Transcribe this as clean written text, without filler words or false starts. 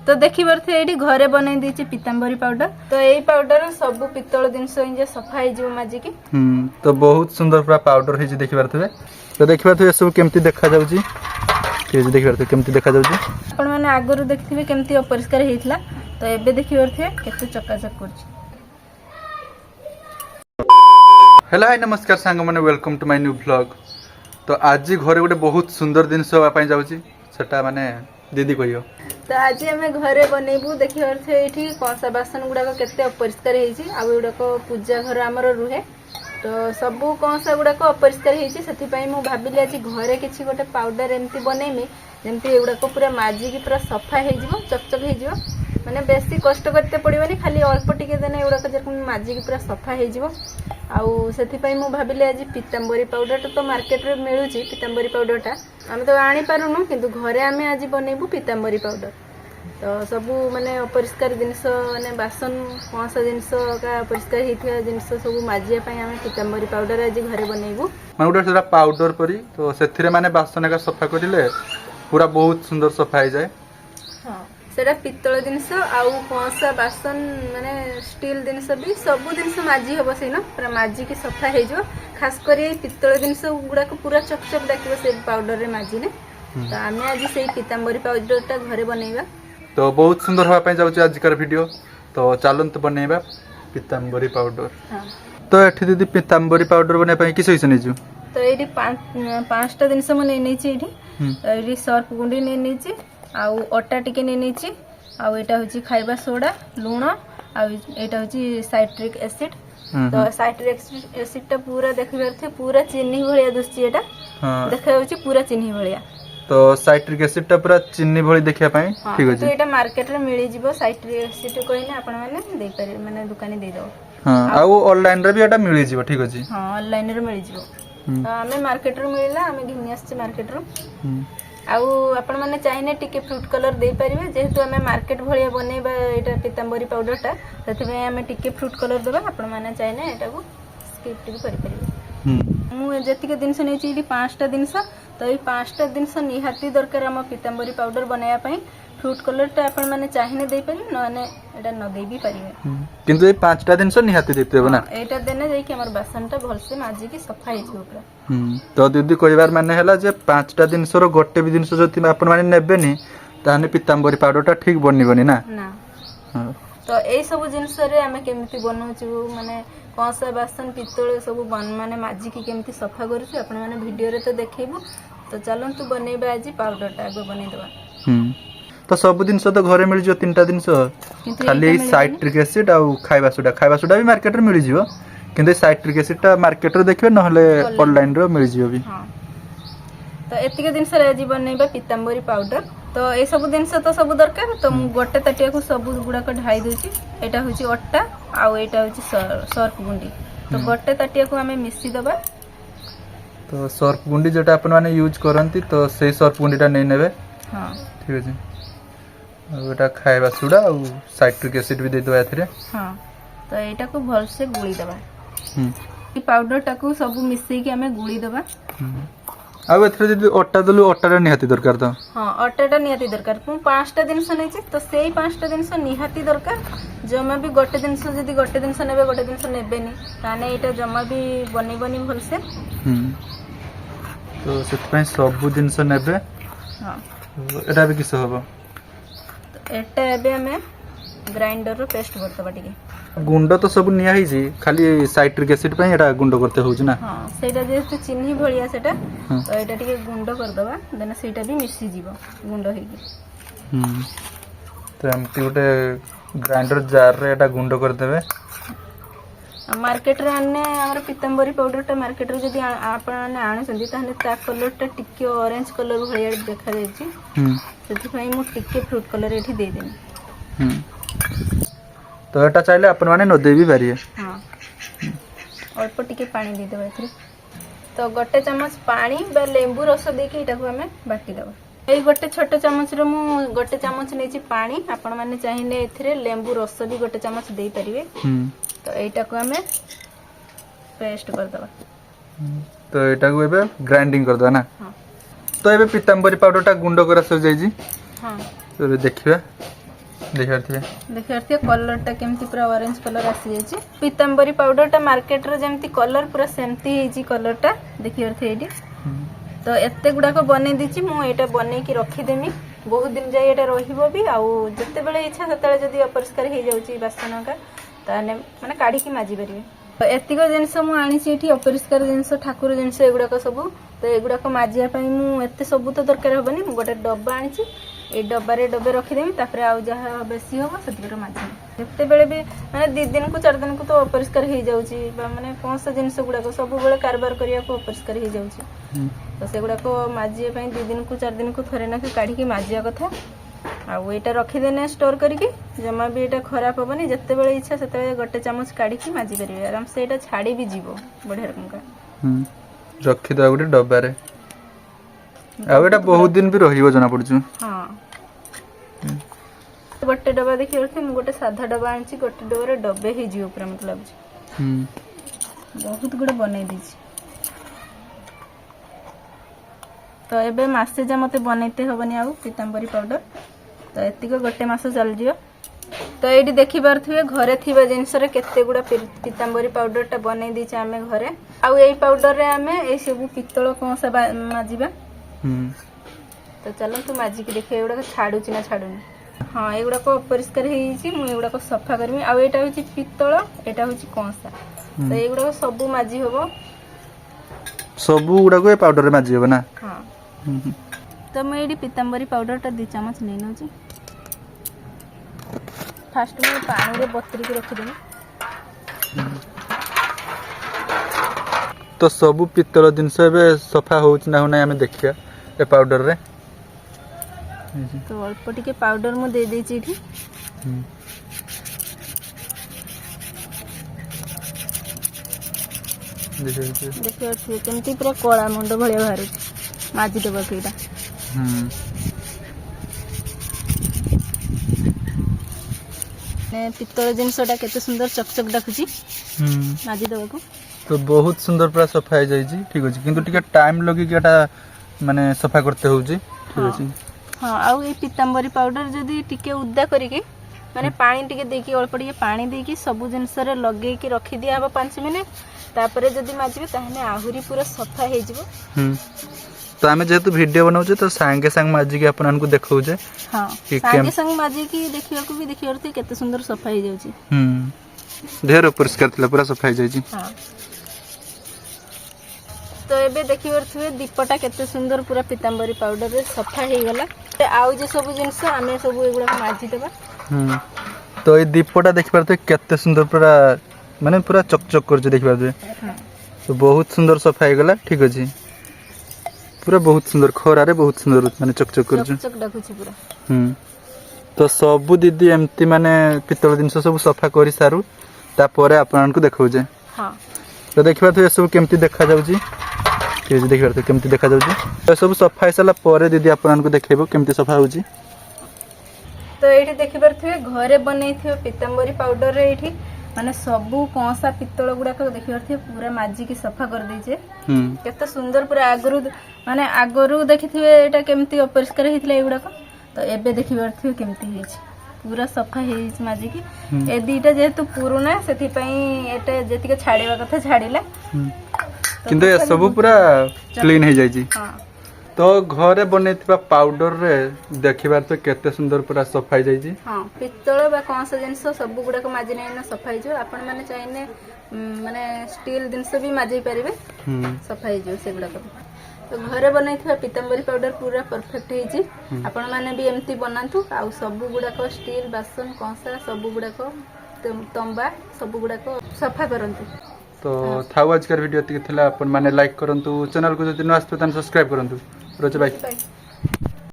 तो देखी पारे ये घरे बनई देछि पीतांबरी पाउडर। तो यही पाउडर सब पितल जिनस सफा हो माजिकी। तो बहुत सुंदर पूरा पाउडर है देखि पारे। तो देखि पारे सब केमती देखा जाउची देखि पारे केमती देखा जाउची। आपण माने आगरु देखथिबे केमती अपरिष्कार हेइतला। तो एबे देखि पारे केते चकाचक करछि। हेलो हाय नमस्कार सांग माने welcome to my new vlog. तो आज घरे गोटे बहुत सुंदर जिनस होगा जाउची सेटा माने दीदी कहियो। तो आज आम घरे बनइबू देखी पारे ये कंसा बासन गुड़ाक केते अपरिष्कार होइछि। आ गुड़ाक पूजा घर आमर रुहे। तो सबू कंसा गुड़ाक अपरिष्कार होइछि सेति पई मु भाबिली आज घरे किछि गोटे पाउडर एमती बनइमी जेमती एगुड़ाक पूरा माजिकी पूरा सफा हो जिवो चकचक हो जिवो। माने बेसी कष्ट करते पड़िबनी खाली अल्प टिके देने एगुड़ाक जे माजिकी पूरा सफा हो जिवो। आउ सेति मु भाबिली आज पीतांबरी पाउडर तो मार्केट रे मिलुची पीतांबरी पाउडरटा आम तो आनी पारुनु किंतु घरे आम आज बनइबू पीतांबरी पाउडर। तो सबू माने अपरिष्कार जिनस माने बासन कौनसा जिनस का अपरिष्कार होता जिनस सब माजिया पई आम पीतांबरी पाउडर आज घरे बनइबू। माने गोटे सेटा पाउडर परी तो सेथिरे माने बासन का सफा करिले पूरा बहुत सुंदर सफा हो जाए। हां सेटा पित्तल जिनस आउ कौनसा बासन माने स्टील जिनस भी सब जिनस माजी हबो सेना पूरा माजी की सफा हो जो। खास करी पित्तल जिनस गुडा को पूरा चकचक देखिबो से पाउडर रे माजिने। तो आम आज से पीतांबरी पाउडरटा घरे बनइबा। तो बहुत सुंदर होगा जाऊँ आजिकार वीडियो। तो चलते बनइबा पीतांबरी पाउडर। तो ये दीदी पीतांबरी पाउडर बनवाई किस नहीं तो ये पांचटा जिनस मुझे सर्फ गुंडी नहीं आउ अटा टिके नहीं आउ एटा होची खाइबा सोडा लूण आउ एटा होची साइट्रिक एसिड। तो साइट्रिक एसिड टा पूरा देखि परथे पूरा चीनी भलिया दुसची एटा देखा होची पूरा चीनी भलिया। तो साइट्रिक एसिड टा पूरा चीनी भली देखिया पई ठीक अछि। तो एटा मार्केट रे मिली जिवो साइट्रिक एसिड कहले आपण माने दे पारे माने दुकानी दे दो। हां आउ ऑनलाइन रे भी एटा मिली जिवो ठीक अछि। हां ऑनलाइन रे मिली जिवो। तो हमें मार्केट रो मिलला हमें घिनी आछे मार्केट रो। आउ आपण माने चाहिने टिके फ्रूट कलर दे परिबे जेहेतु हमें मार्केट भलिया बनेबा एटा पीतांबरी पाउडरटा तथबे हमें टिके फ्रूट कलर देबा आपण माने चाहिने एटा को स्किप टिके करि परिबे। मु जेतिके दिनस नेछि इडी पांचटा दिनस तो ये पांचटा दिनस निहाती दरकार हम पीतांबरी पाउडर बनाया पई। फ्रूट कलर टा आपण माने चाहिने दे परिबे नने एटा न दे भी परिबे किंतु ये पांचटा दिनस निहाती देते हो ना। एटा देने जाई कि हमर बासनटा भलसे माजी की सफा हे जो पूरा। तो दीदी कहबार माने हला जे पांचटा दिनस रो गोटे भी दिनस जति आपण माने नेबेनी ताने पीतांबरी पाउडरटा ठीक बनिबनी ना। ना तो ए सब जिनस रे हमें केमिति बनौछु माने कंसा बासन पित्तल सब बन माने माजी की केमिति सफा करूछु आपण माने वीडियो रे तो देखैबो। तो चलंतु बनेबा आज पाउडरटा आगो बनै देबा। तो सब दिन तो घरे मिल जो तीनटा दिन खाली साइट्रिक एसिड आ खाइबा सोडा भी मार्केट रे मिल जिवो किंतु साइट्रिक एसिड टा मार्केट रे देखबे नहले ऑनलाइन रे मिल जिवो भी। हां तो एतिके दिन से आज बनेबा पीतांबरी पाउडर। तो ए सब दिन से तो सब दरकार तो मु गोटे ताटिया को सब गुडा को ढाई दोची। एटा होची अट्टा आ एटा होची सर्फ गुंडी। तो गोटे ताटिया को हमें मिसी दबा। तो सर्फ गुंडी जेटा अपन माने यूज करंती तो सेही सर्फ गुंडीटा नै नेबे। हां ठीक अछि। एटा खाइबा सोडा आ साइट्रिक एसिड भी दे दो एथरे। हां तो एटा को भल से गुली दबा। ई पाउडर टा को सब मिसई के हमें गुली दबा। आ एथरे जदी अट्टा दलु अट्टा रे निहाती दरकार तो। हां अट्टा टा निहाती दरकार। मु पांचटा दिन से नै छी तो सेही पांचटा दिन से निहाती दरकार। जमा भी गोटे दिन से जदी गोटे दिन से नेबे गोटे दिन से नेबेनी ताने एटा जमा भी बनेबनी भल से। तो सेत पय सब दिन से नेबे। हां एटा भी किस होबो तो एटा एबे हमें ग्राइंडर रो पेस्ट करतबा टिके। गुंड तो सब निया ही जी खाली साइट्रिक एसिड पे एटा गुंड करते होज ना। हां सेटा जेते चिन्नी भलिया सेटा तो एटा टिके गुंड कर दबा देना सेटा भी मिसी जीवो गुंड हेगी। तो एमती गोटे ग्राइंडर जार रे एटा गुंड कर देबे। मार्केट रे आने हमर पीतांबरी पाउडर टा मार्केट रे जदी आपण ने आने संदी ताने ता कलर टा टिके ऑरेंज कलर भलिया देखा जाय छी। सेति पई मु टिके फ्रूट कलर एठी दे देनी। तो एटा चाइले अपन माने न दे भी पारिए। हां अल्प टिके पानी दे देबा एथरे। तो गोटे चम्मच पानी बा लेंबू रस दे के एटा को हमें बाटी देबा। एई गोटे छोटे चम्मच रे मु गोटे चम्मच नै छी पानी आपण माने चाहिने एथरे लेंबू रस भी गोटे चम्मच दे परिबे। तो एटा को हमें पेस्ट कर दबा। तो एटा को एबे ग्राइंडिंग कर दबा ना। हां तो एबे पीतांबरी पाउडर टा गुंड करा सो जाई जी। हां तो देखिबा देखिए कलर टा केमती पूरा ऑरेंज कलर आसी जाइए पीतांबरी पाउडर टा मार्केट रे जेमती कलर पूरा सेमती हेजी कलर टा देखिए एठी तो एते गुड़ाक बनै दीची मु एटा बनै की रखीदेमी बहुत दिन जाए एटा रहिबो भी आउ जते बेले इच्छा सेते जदी अपरिष्कार हे जाउची बासन का ताने माने काढी की माजी परिबे तो एतिक जिनस मु आनी एठी अपरिष्कार जिनस ठाकुर जिनस एगुड़ाक सब तो एगुड़ाक माजिया पई मु एते सब तो दरकार हबनी मु गोटे डब्बा आनी ए डब्बारे डब्बे रखीदेमी तापर आउ जहाँ बेसी हम से माजी जिते बेले भी माने 2 दिन को 4 दिन को तो अपरिष्कार हो जाउची माने कौन सा जिनस गुड़ाक सब बेले कारबार करिया को अपरिष्कार हो जाउची तो से गुड़ाक माजिया पई 2 दिन को 4 दिन को थरे ना काढ़ी की माजिया कथा आउ एटा रखीदेने स्टोर करके जमा भी एटा खराब हेनी जिते बेले इच्छा से गोटे चामच काढ़ी की माजी पारे आराम से एटा छाड़ी भी जीवो बढ़िया रकम रखी दो गोटे डब्बा रे आ एटा बहुत दिन भी रहिबो जना पड़छु हां गोटे डब्बा देखि रखे मु गोटे साधा डब्बा आनछि गोटे डब्बा रे डब्बे ही जीव पूरा मतलब बहुत गुड बनै दीछि तो एबे मासे जा मते बनैते हबनी आउ पीतांबरी पाउडर तो एतिक गोटे मास चल जियो तो एडी देखि पारथिबे घरे थिबा जिंस रे केते गुडा पीतांबरी पाउडर टा बनै दीछि आमे घरे आउ एई पाउडर रे आमे एई सब पित्तल कोन से माजिबा तो चलो तू माजी के देखिए एगुड़ा छाड़ू ना छाड़ूनी हाँ एगुड़ा को अपरिष्कार एगुड़ा को सफा करमी आउ एटा होची पित्तल एटा होची कंसा तो एगुड़ा को सब माजी होबो सब गुड़ा को पाउडर रे माजी होबो ना हाँ तो मैं एडी पीतांबरी पाउडर टा 2 चम्मच नै नउची फास्ट में पानी रे बतरी के रखि देनी तो सब पित्तल जिनस एबे सफा होउछ ना होना हमें देखिया ए पाउडर रे तो अल्प टिके पाउडर मु दे दे छी ठी देखिए केमती पूरा कला मुंड भलिया बाहर माजी देबो केटा ने पित्तल जिनसटा केते सुंदर चकचक डाकुची माजी देबो को तो बहुत सुंदर पूरा सफा हो जाइए ठीक अच्छे किंतु टिके टाइम लगी कि माने सफा करते हो ठीक अच्छे हाँ आउ ये पीतांबरी पाउडर जदी टिके उद्दा करिके माने पानी टिके देकी अल्प टिके पानी देकी सब जिनस रे लगे की रखी दिया हबा 5 मिनिट तापरे जदी माजिबे ताहने आहुरी पूरा सफा हे जिवो तो आमे जेतु वीडियो बनाउछे तो संगे संग माजी के अपन को देखाउछे हां संगे संग माजी की देखियो को भी देखियो रथि केते सुंदर सफा हे जाउची ढेर परिष्कार थिला पूरा सफा हे जाइची हां तो एबे देखि परथुए दीपटा केते सुंदर पूरा पीतांबरी पाउडर रे सफा हे गला आउ जे सब जिंस आमे सब एगुडा माजी देबा तो ए दीपटा देखि परथुए केते सुंदर पूरा माने पूरा चकचक करछ देखि परथुए तो बहुत सुंदर सफा हे गला ठीक अछि पूरा बहुत सुंदर खोरा रे बहुत सुंदर माने चकचक करछ चकचक डाकुछि पूरा तो सब दीदी एमती माने पित्तल जिंस सब सफा करि सारू ता परे आपन को देखाउजे हां तो देखिबा तो सब केमती देखा जाउची ठीक है देखिबा तो केमती देखा जाउची तो सब सफा हैसला परे दीदी आपन को देखेबो केमती सफा होउची तो एठी देखि परथुए घरे बनैथियो पीतांबरी पाउडर रे एठी माने सबु कंसा पित्तल गुडा को देखि परथुए पूरा माजी की सफा कर दैछे केते सुंदर पूरा आगरु माने आगरु देखिथिबे एटा केमती अपरिष्कार हेतिला एगुडा को तो एबे देखि परथुए केमती हेछि पूरा सफा हेछि माजी की ए दीटा जेतु पुरुना सेति पई एटा जेति के छाडीबा कथा छाडीला किंतु ये सब पूरा क्लीन हे जाई छी हां तो घरे बनेथिबा पाउडर रे देखिबार तो केते सुंदर पूरा सफा हे जाई छी हां पित्तल बा कोन सा जिंस सब गुडा को माजी नै ना सफा हे जो आपण माने चाइने माने स्टील जिंस भी माजी परिबे सफा हे जो से गुडा को तो घरे बनैथिबा पीतांबरी पाउडर पूरा परफेक्ट हे छी आपण माने भी एमती बनांतु आ सब गुडा को स्टील बासन कंसा सब गुडा को तंबा सब गुडा को सफा करंतु तो थाउ आज का वीडियो थिला अपन माने लाइक करंतु चैनल को जदि न आस्तु तन सब्सक्राइब करंतु रोज बाय।